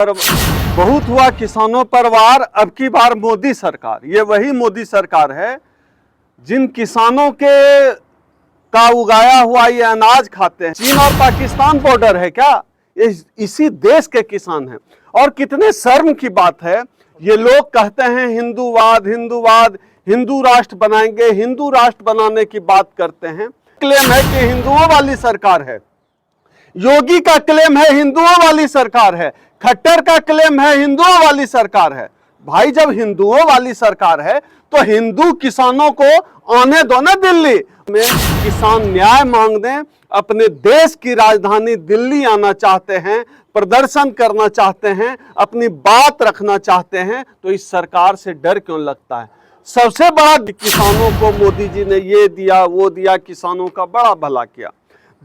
पर बहुत हुआ किसानों पर वार, अब की बार मोदी सरकार। ये वही मोदी सरकार है जिन किसानों के का उगाया हुआ ये अनाज खाते हैं। चीन और पाकिस्तान बॉर्डर है क्या, इसी देश के किसान हैं। और कितने शर्म की बात है, ये लोग कहते हैं हिंदूवाद हिंदूवाद, हिंदू राष्ट्र बनाएंगे, हिंदू राष्ट्र बनाने की बात करते हैं। क्लेम है कि हिंदुओं वाली सरकार है, योगी का क्लेम है हिंदुओं वाली सरकार है, खट्टर का क्लेम है हिंदुओं वाली सरकार है। भाई जब हिंदुओं वाली सरकार है तो हिंदू किसानों को आने दो ना दिल्ली में। किसान न्याय मांगते हैं, अपने देश की राजधानी दिल्ली आना चाहते हैं, प्रदर्शन करना चाहते हैं, अपनी बात रखना चाहते हैं, तो इस सरकार से डर क्यों लगता है? सबसे बड़ा किसानों को मोदी जी ने ये दिया वो दिया, किसानों का बड़ा भला किया।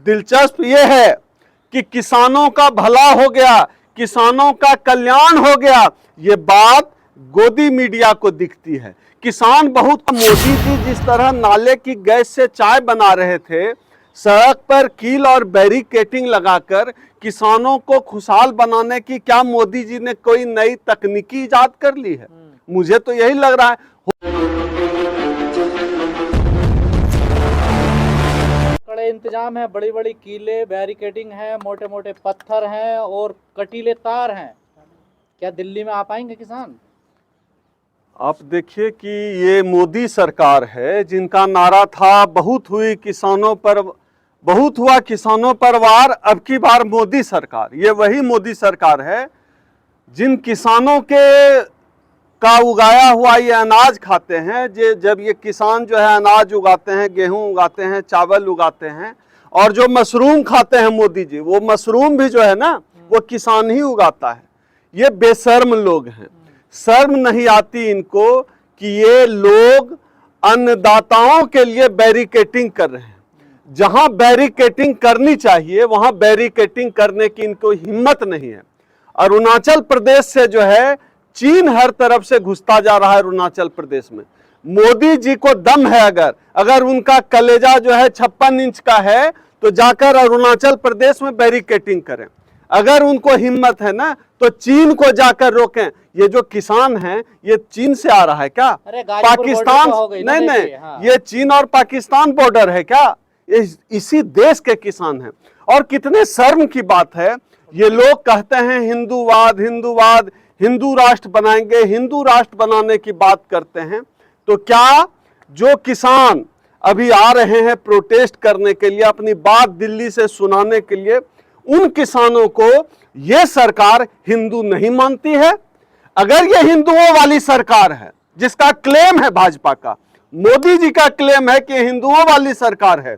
दिलचस्प ये है कि किसानों का भला हो गया, किसानों का कल्याण हो गया, ये बात गोदी मीडिया को दिखती है। किसान बहुत, मोदी जी जिस तरह नाले की गैस से चाय बना रहे थे, सड़क पर कील और बैरिकेटिंग लगाकर किसानों को खुशहाल बनाने की क्या मोदी जी ने कोई नई तकनीकी इजाद कर ली है? मुझे तो यही लग रहा है। बड़े इंतजाम है, बड़ी बड़ी कीले, बैरिकेडिंग है, मोटे मोटे पत्थर हैं और कटीले तार हैं। क्या दिल्ली में आ पाएंगे किसान? आप देखिए कि ये मोदी सरकार है जिनका नारा था बहुत हुई किसानों पर, बहुत हुआ किसानों पर वार, अब की बार मोदी सरकार। ये वही मोदी सरकार है जिन किसानों के का उगाया हुआ ये अनाज खाते हैं। जब ये किसान जो है अनाज उगाते हैं, गेहूं उगाते हैं, चावल उगाते हैं, और जो मशरूम खाते हैं मोदी जी, वो मशरूम भी जो है ना वो किसान ही उगाता है। ये बेशर्म लोग हैं, शर्म नहीं आती इनको कि ये लोग अन्नदाताओं के लिए बैरिकेटिंग कर रहे हैं। जहां बैरिकेटिंग करनी चाहिए वहां बैरिकेटिंग करने की इनको हिम्मत नहीं है। अरुणाचल प्रदेश से जो है चीन हर तरफ से घुसता जा रहा है अरुणाचल प्रदेश में। मोदी जी को दम है, अगर उनका कलेजा जो है 56 इंच का है तो जाकर अरुणाचल प्रदेश में बैरिकेटिंग करें। अगर उनको हिम्मत है ना तो चीन को जाकर रोकें। ये जो किसान हैं ये चीन से आ रहा है क्या? पाकिस्तान नहीं, हाँ। ये चीन और पाकिस्तान बॉर्डर है क्या? इसी देश के किसान हैं। और कितने शर्म की बात है, ये लोग कहते हैं हिंदूवाद हिंदूवाद, हिंदू राष्ट्र बनाएंगे, हिंदू राष्ट्र बनाने की बात करते हैं। तो क्या जो किसान अभी आ रहे हैं प्रोटेस्ट करने के लिए, अपनी बात दिल्ली से सुनाने के लिए, उन किसानों को यह सरकार हिंदू नहीं मानती है? अगर यह हिंदुओं वाली सरकार है जिसका क्लेम है भाजपा का, मोदी जी का क्लेम है कि हिंदुओं वाली सरकार है,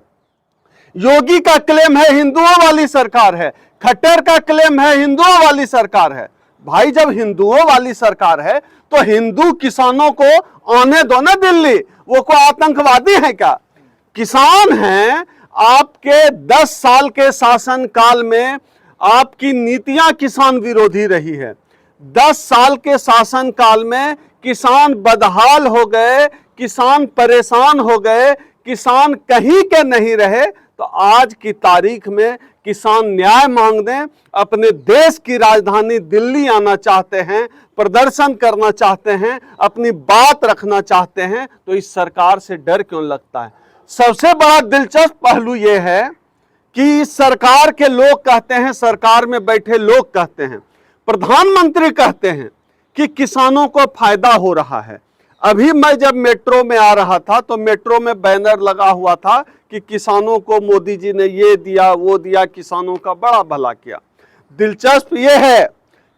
योगी का क्लेम है हिंदुओं वाली सरकार है, खट्टर का क्लेम है हिंदुओं वाली सरकार है। भाई जब हिंदुओं वाली सरकार है तो हिंदू किसानों को आने दो ना दिल्ली। वो को आतंकवादी है क्या? किसान हैं। आपके 10 साल के शासन काल में आपकी नीतियां किसान विरोधी रही है। 10 साल के शासन काल में किसान बदहाल हो गए, किसान परेशान हो गए, किसान कहीं के नहीं रहे। तो आज की तारीख में किसान न्याय मांगते हैं, अपने देश की राजधानी दिल्ली आना चाहते हैं, प्रदर्शन करना चाहते हैं, अपनी बात रखना चाहते हैं, तो इस सरकार से डर क्यों लगता है? सबसे बड़ा दिलचस्प पहलू यह है कि इस सरकार के लोग कहते हैं, सरकार में बैठे लोग कहते हैं, प्रधानमंत्री कहते हैं कि किसानों को फायदा हो रहा है। अभी मैं जब मेट्रो में आ रहा था तो मेट्रो में बैनर लगा हुआ था कि किसानों को मोदी जी ने ये दिया वो दिया, किसानों का बड़ा भला किया। दिलचस्प ये है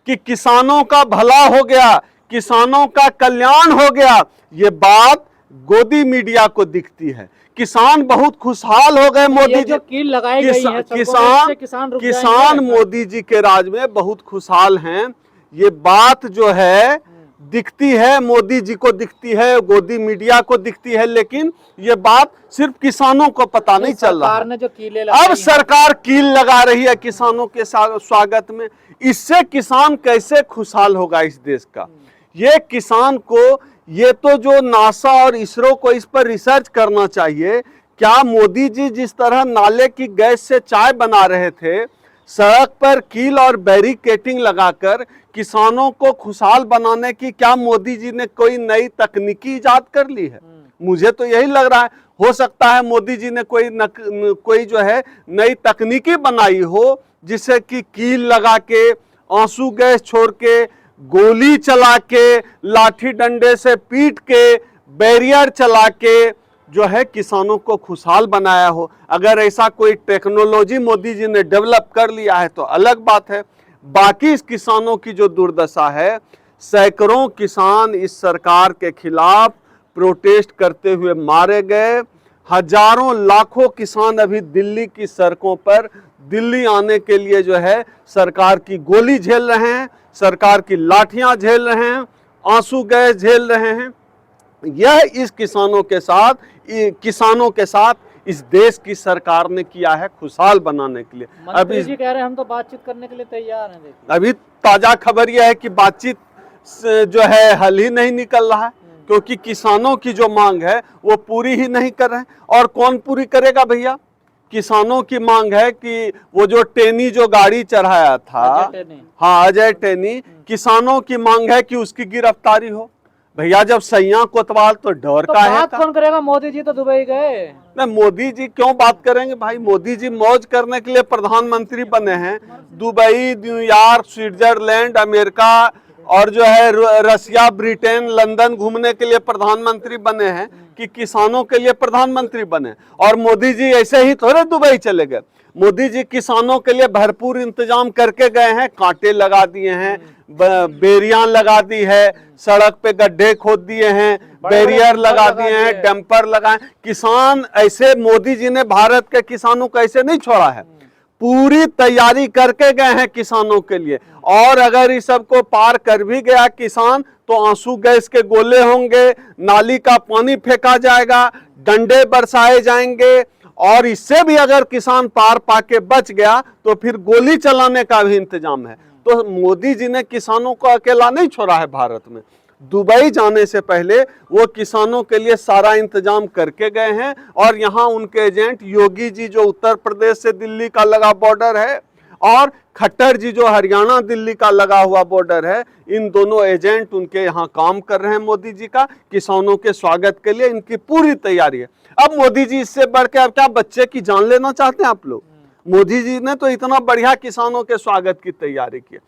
कि किसानों का भला हो गया, किसानों का कल्याण हो गया, ये बात गोदी मीडिया को दिखती है। किसान बहुत खुशहाल हो गए मोदी जी, कील लगाई गई है, किसान मोदी जी के राज में बहुत खुशहाल हैं। ये बात जो है दिखती है, मोदी जी को दिखती है, गोदी मीडिया को दिखती है, लेकिन ये बात सिर्फ किसानों को पता नहीं चल रहा है। जो कीलें अब सरकार कील लगा रही है किसानों के स्वागत में। इससे किसान कैसे खुशहाल होगा इस देश का? ये किसान को, ये तो जो नासा और इसरो को इस पर रिसर्च करना चाहिए। क्या मोदी जी जिस तरह नाले की गैस से चाय बना रहे थे, सड़क पर कील और बैरिकेटिंग लगाकर किसानों को खुशहाल बनाने की क्या मोदी जी ने कोई नई तकनीकी इजाद कर ली है? मुझे तो यही लग रहा है। हो सकता है मोदी जी ने कोई जो है नई तकनीकी बनाई हो, जिससे कि कील लगा के, आंसू गैस छोड़ के, गोली चला के, लाठी डंडे से पीट के, बैरियर चला के जो है किसानों को खुशहाल बनाया हो। अगर ऐसा कोई टेक्नोलॉजी मोदी जी ने डेवलप कर लिया है तो अलग बात है। बाकी इस किसानों की जो दुर्दशा है, सैकड़ों किसान इस सरकार के खिलाफ प्रोटेस्ट करते हुए मारे गए। हजारों लाखों किसान अभी दिल्ली की सड़कों पर दिल्ली आने के लिए जो है सरकार की गोली झेल रहे हैं, सरकार की लाठियां झेल रहे हैं, आंसू गैस झेल रहे हैं। यह इस किसानों के साथ इस देश की सरकार ने किया है खुशहाल बनाने के लिए। मंत्री जी कह रहे हैं हम तो बातचीत करने के लिए तैयार हैं। देखिए अभी ताजा खबर यह है कि बातचीत जो है हल ही नहीं निकल रहा है, क्योंकि किसानों की जो मांग है वो पूरी ही नहीं कर रहे हैं। और कौन पूरी करेगा भैया? किसानों की मांग है कि वो जो टेनी जो गाड़ी चढ़ाया था, हाँ अजय टेनी, किसानों की मांग है कि उसकी गिरफ्तारी हो। भैया जब सैया कोतवाल तो डर तो का है। बात कौन करेगा? मोदी जी तो दुबई गए। नहीं, मोदी जी क्यों बात करेंगे भाई? मोदी जी मौज करने के लिए प्रधानमंत्री बने हैं। दुबई, न्यूयॉर्क, स्विट्जरलैंड, अमेरिका और जो है रसिया, ब्रिटेन, लंदन घूमने के लिए प्रधानमंत्री बने हैं कि किसानों के लिए प्रधानमंत्री बने। और मोदी जी ऐसे ही थोड़े दुबई चले गए। मोदी जी किसानों के लिए भरपूर इंतजाम करके गए हैं। कांटे लगा दिए हैं, बेरियां लगा दी है, सड़क पे गड्ढे खोद दिए हैं, बैरियर लगा दिए हैं, डंपर लगाए। किसान ऐसे मोदी जी ने भारत के किसानों को ऐसे नहीं छोड़ा है, पूरी तैयारी करके गए हैं किसानों के लिए। और अगर इस सब को पार कर भी गया किसान तो आंसू गैस के गोले होंगे, नाली का पानी फेंका जाएगा, डंडे बरसाए जाएंगे। और इससे भी अगर किसान पार पाके बच गया तो फिर गोली चलाने का भी इंतजाम है। तो मोदी जी ने किसानों को अकेला नहीं छोड़ा है भारत में। दुबई जाने से पहले वो किसानों के लिए सारा इंतजाम करके गए हैं। और यहाँ उनके एजेंट योगी जी जो उत्तर प्रदेश से दिल्ली का लगा बॉर्डर है, और खट्टर जी जो हरियाणा दिल्ली का लगा हुआ बॉर्डर है, इन दोनों एजेंट उनके यहाँ काम कर रहे हैं मोदी जी का। किसानों के स्वागत के लिए इनकी पूरी तैयारी है। अब मोदी जी इससे बढ़ के अब क्या बच्चे की जान लेना चाहते हैं आप लोग? मोदी जी ने तो इतना बढ़िया किसानों के स्वागत की तैयारी की।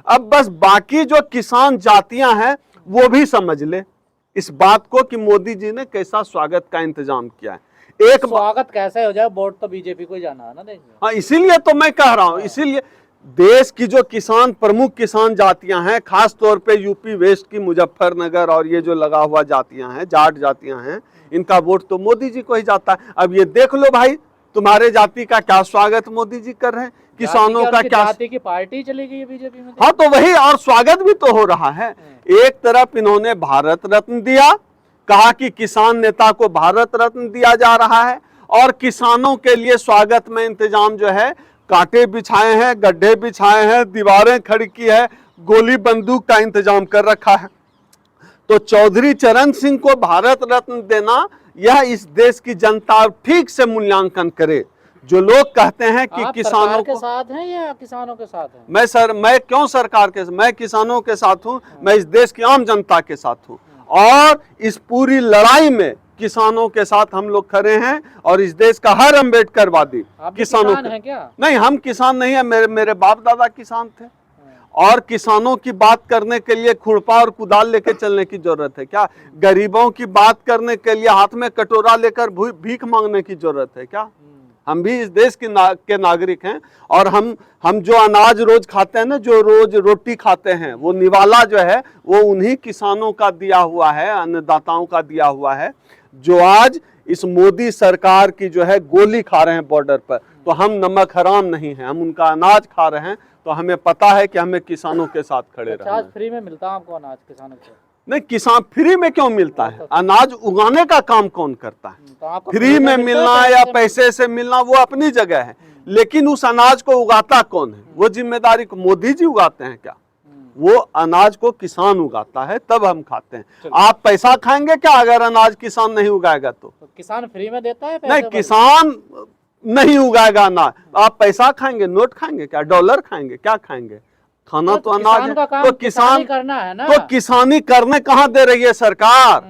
अब बस बाकी जो किसान जातियां हैं वो भी समझ ले इस बात को कि मोदी जी ने कैसा स्वागत का इंतजाम किया है। एक स्वागत कैसे हो जाए, वोट तो बीजेपी को ही जाना है ना। देखिए हाँ, इसीलिए तो मैं कह रहा हूं, इसीलिए देश की जो किसान प्रमुख किसान जातियां हैं, खास तौर पे यूपी वेस्ट की मुजफ्फरनगर और ये जो लगा हुआ जातियां हैं, जाट जातियां हैं, इनका वोट तो मोदी जी को ही जाता है। अब ये देख लो भाई, तुम्हारे जाति का क्या स्वागत मोदी जी कर रहे हैं, किसानों का क्या। जाति की पार्टी चली गई है बीजेपी में। हाँ तो वही, और स्वागत भी तो हो रहा है। एक तरफ इन्होंने भारत रत्न दिया, कहा कि किसान नेता को भारत रत्न दिया जा रहा है, और किसानों के लिए स्वागत में इंतजाम जो है, कांटे बिछाए हैं, गड्ढे बिछाए हैं, दीवारें खड़ी की है, गोली बंदूक का इंतजाम कर रखा है। तो चौधरी चरण सिंह को भारत रत्न देना, यह इस देश की जनता ठीक से मूल्यांकन करे। जो लोग कहते हैं कि किसानों के साथ हैं या किसानों के साथ हैं? मैं क्यों सरकार के, मैं किसानों के साथ हूं, मैं इस देश की आम जनता के साथ हूं। और इस पूरी लड़ाई में किसानों के साथ हम लोग खड़े हैं। और इस देश का हर अम्बेडकरवादी किसानों है क्या? नहीं, हम किसान नहीं है, मेरे बाप दादा किसान थे। और किसानों की बात करने के लिए खुरपा और कुदाल लेके चलने की जरूरत है क्या? गरीबों की बात करने के लिए हाथ में कटोरा लेकर भीख मांगने की जरूरत है क्या? हम भी इस देश के नागरिक हैं। और हम जो अनाज रोज खाते हैं ना, जो रोज रोटी खाते हैं, वो निवाला जो है वो उन्हीं किसानों का दिया हुआ है, अन्नदाताओं का दिया हुआ है, जो आज इस मोदी सरकार की जो है गोली खा रहे हैं बॉर्डर पर। तो हम नमक हराम नहीं हैं, हम उनका अनाज खा रहे हैं। तो हमें पता है कि हमें किसानों के साथ खड़े रहना है। फ्री में मिलता है आपको अनाज किसानों को? नहीं, किसान फ्री में क्यों मिलता है? अनाज उगाने का काम कौन करता है? तो फ्री में मिलना या पैसे से मिलना वो अपनी जगह है, लेकिन उस अनाज को उगाता कौन है? वो जिम्मेदारी को मोदी जी उगाते हैं क्या? वो अनाज को किसान उगाता है, तब हम खाते हैं। आप पैसा खाएंगे क्या अगर अनाज किसान नहीं उगाएगा? तो किसान फ्री में देता है? नहीं, किसान नहीं उगाएगा अनाज, आप पैसा खाएंगे, नोट खाएंगे क्या, डॉलर खाएंगे, क्या खाएंगे? खाना तो अनाज किसान है, का काम तो किसानी किसान करना है ना। तो किसानी करने कहाँ दे रही है सरकार?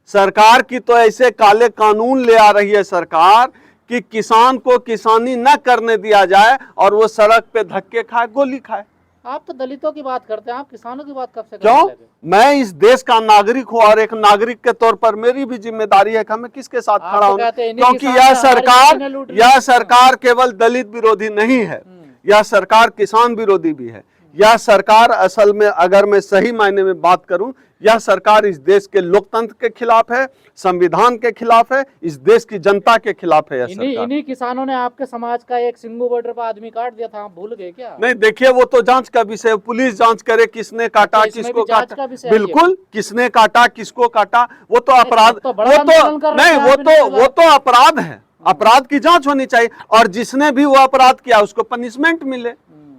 सरकार की तो ऐसे काले कानून ले आ रही है सरकार कि किसान को किसानी न करने दिया जाए और वो सड़क पे धक्के खाए, गोली खाए। आप तो दलितों की बात करते हैं, आप किसानों की बात कब से क्यों? करने लगे? मैं इस देश का नागरिक हूं और एक नागरिक के तौर पर मेरी भी जिम्मेदारी है कि हमें किसके साथ आप खड़ा तो होना, कहते हैं इन्हीं क्योंकि किसान यह ने हमारी सरकार जमीनें लूट ली। यह सरकार केवल दलित विरोधी नहीं है, यह सरकार किसान विरोधी भी है। यह सरकार असल में अगर मैं सही मायने में बात करूं, यह सरकार इस देश के लोकतंत्र के खिलाफ है, संविधान के खिलाफ है, इस देश की जनता के खिलाफ है यह सरकार। इन्हीं किसानों ने आपके समाज का एक सिंगू बॉर्डर पर आदमी काट दिया था, आप भूल गए क्या? नहीं, देखिए वो तो जांच का विषय है, पुलिस जांच करे किसने काटा, अच्छा, इसमें किसको भी जांच काटा, का विषय है ये? बिल्कुल, किसने काटा, किसको काटा, वो तो अपराध, तो बड़ा वो आंदोलन तो कर रहे नहीं, हैं आप इनके वो खिलाफ। तो अपराध है, अपराध की जांच होनी चाहिए और जिसने भी वो अपराध किया उसको पनिशमेंट मिले,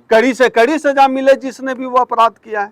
कड़ी से कड़ी सजा मिले जिसने भी वो अपराध किया है।